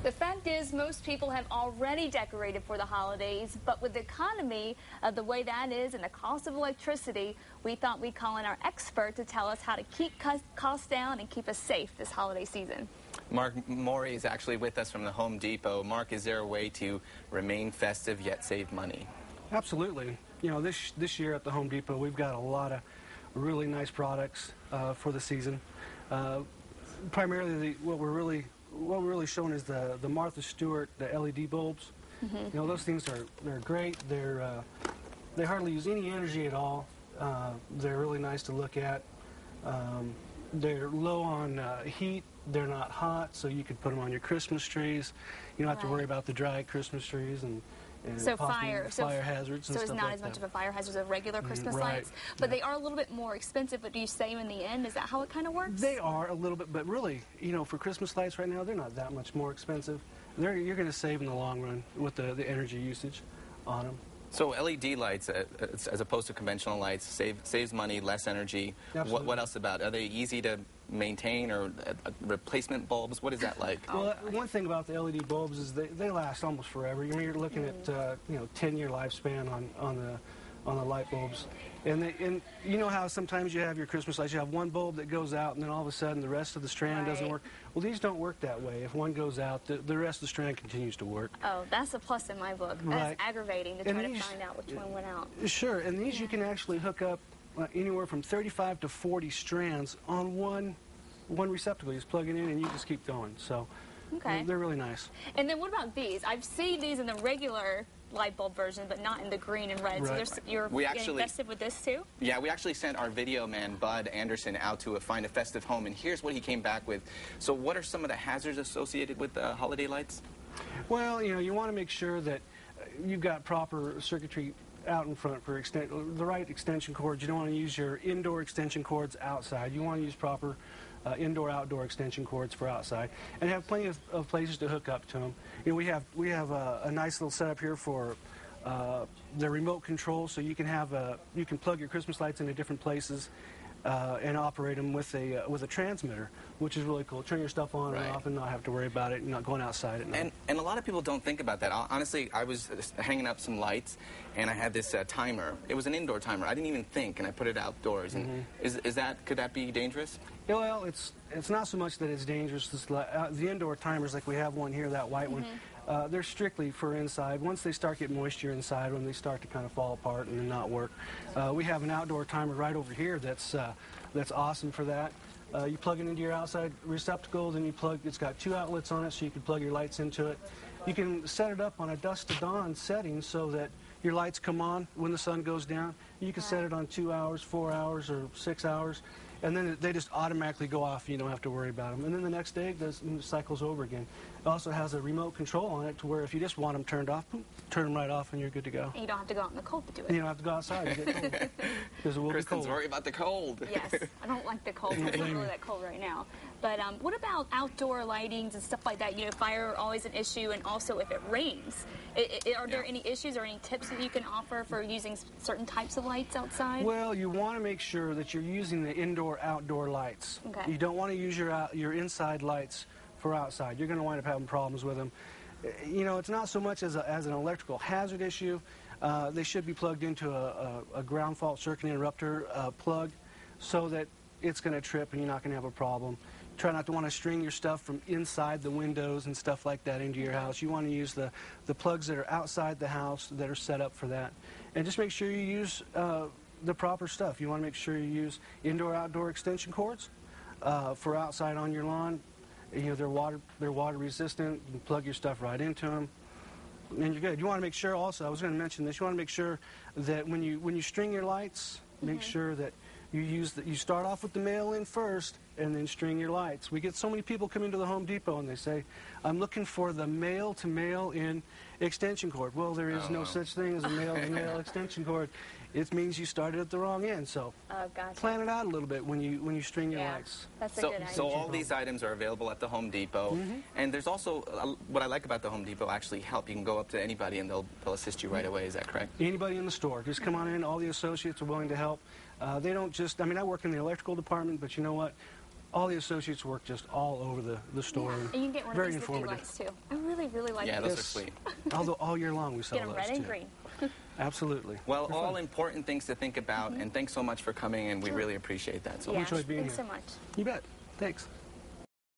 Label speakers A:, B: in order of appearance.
A: The fact is, most people have already decorated for the holidays, but with the economy the way that is and the cost of electricity, we thought we'd call in our expert to tell us how to keep costs down and keep us safe this holiday season.
B: Mark Morey is actually with us from the Home Depot. Mark, is there a way to remain festive yet save money?
C: Absolutely. You know, this year at the Home Depot, we've got a lot of really nice products for the season. Primarily, what we're really showing is the Martha Stewart, the LED bulbs. You know, those things they're great. They hardly use any energy at all. They're really nice to look at. They're low on heat. They're not hot, so you could put them on your Christmas trees. You don't have to worry about the dry Christmas trees and
A: so
C: fire hazards and
A: so
C: stuff
A: it's not
C: like
A: as much
C: that.
A: of a fire hazard as regular Christmas
C: Right.
A: lights, but they are a little bit more expensive. But do you save in the end? Is that how it kind of works?
C: They are a little bit, but really, you know, for Christmas lights right now, they're not that much more expensive. You're going to save in the long run with the energy usage on them.
B: So LED lights, as opposed to conventional lights, saves money, less energy. What else about? Are they easy to maintain, or replacement bulbs? What is that like?
C: Well, one thing about the LED bulbs is they last almost forever. You're looking at 10-year lifespan on the light bulbs, and you know how sometimes you have your Christmas lights, you have one bulb that goes out, and then all of a sudden the rest of the strand doesn't work. Well, these don't work that way. If one goes out, the rest of the strand continues to work.
A: Oh, that's a plus in my book. That's aggravating to try to find out which one went out.
C: Sure, and these you can actually hook up anywhere from 35 to 40 strands on one receptacle. You just plug it in and you just keep going. So they're really nice.
A: And then what about these? I've seen these in the regular light bulb version, but not in the green and red.
C: Right.
A: So you're getting festive with this too?
B: Yeah, we actually sent our video man, Bud Anderson, out to find a festive home, and here's what he came back with. So what are some of the hazards associated with the holiday lights?
C: Well, you know, you want to make sure that you've got proper circuitry out in front for the right extension cords. You don't want to use your indoor extension cords outside. You want to use proper indoor-outdoor extension cords for outside, and have plenty of places to hook up to them. You know, we have a nice little setup here for the remote control, so you can plug your Christmas lights into different places and operate them with a transmitter, which is really cool. Turn your stuff on and off and not have to worry about it and not going outside at night.
B: And a lot of people don't think about that. Honestly, I was hanging up some lights, and I had this timer. It was an indoor timer. I didn't even think, and I put it outdoors. And could that be dangerous?
C: Yeah, well, it's not so much that it's dangerous. The indoor timers, like we have one here, that white one, they're strictly for inside. Once they start getting moisture inside, when they start to kind of fall apart and not work, we have an outdoor timer right over here that's awesome for that. You plug it into your outside receptacle, then it's got 2 outlets on it, so you can plug your lights into it. You can set it up on a dusk to dawn setting so that your lights come on when the sun goes down. You can set it on 2 hours, 4 hours, or 6 hours. And then they just automatically go off. You don't have to worry about them. And then the next day, it cycles over again. It also has a remote control on it to where if you just want them turned off, boom, turn them right off and you're good to go.
A: And you don't have to go out in the cold to do it.
C: And you don't have to go outside and get cold. Because it will be cold.
B: Worry about the cold.
A: Yes, I don't like the cold. It's not really that cold right now. But what about outdoor lightings and stuff like that? You know, fire always an issue, and also if it rains. Are there any issues or any tips that you can offer for using certain types of lights outside?
C: Well, you want to make sure that you're using the indoor-outdoor lights.
A: Okay.
C: You don't want to use your inside lights for outside. You're going to wind up having problems with them. You know, it's not so much as an electrical hazard issue. They should be plugged into a ground fault circuit interrupter plug so that it's going to trip and you're not going to have a problem. Try not to want to string your stuff from inside the windows and stuff like that into your house. You want to use the plugs that are outside the house that are set up for that. And just make sure you use the proper stuff. You want to make sure you use indoor-outdoor extension cords for outside on your lawn. You know, they're water resistant. You can plug your stuff right into them, and you're good. You want to make sure also, I was going to mention this, you want to make sure that when you string your lights, make sure that you start off with the mail-in first and then string your lights. We get so many people come into the Home Depot and they say, I'm looking for the mail-to-mail-in extension cord. Well, there is no such thing as a mail-to-mail extension cord. It means you started at the wrong end. So plan it out a little bit when you string your lights.
A: That's a good idea.
B: So all these items are available at the Home Depot. And there's also, what I like about the Home Depot, actually help. You can go up to anybody and they'll assist you right away. Is that correct?
C: Anybody in the store. Just come on in. All the associates are willing to help. They don't just, I mean, I work in the electrical department, but you know what? all the associates work just all over the store.
A: And you can get one
C: Very
A: of these
C: informative.
A: lights too. I really like
B: Yeah,
A: these.
B: those are sweet.
C: Although all year long we sell
A: Get them
C: those
A: red and
C: too.
A: green.
C: Absolutely.
B: Well,
C: They're
B: all
C: fun.
B: important things to think about, and thanks so much for coming, and we really appreciate that so
A: Yeah.
B: much.
C: enjoyed being
A: Thanks
C: here.
A: so much.
C: You bet. Thanks.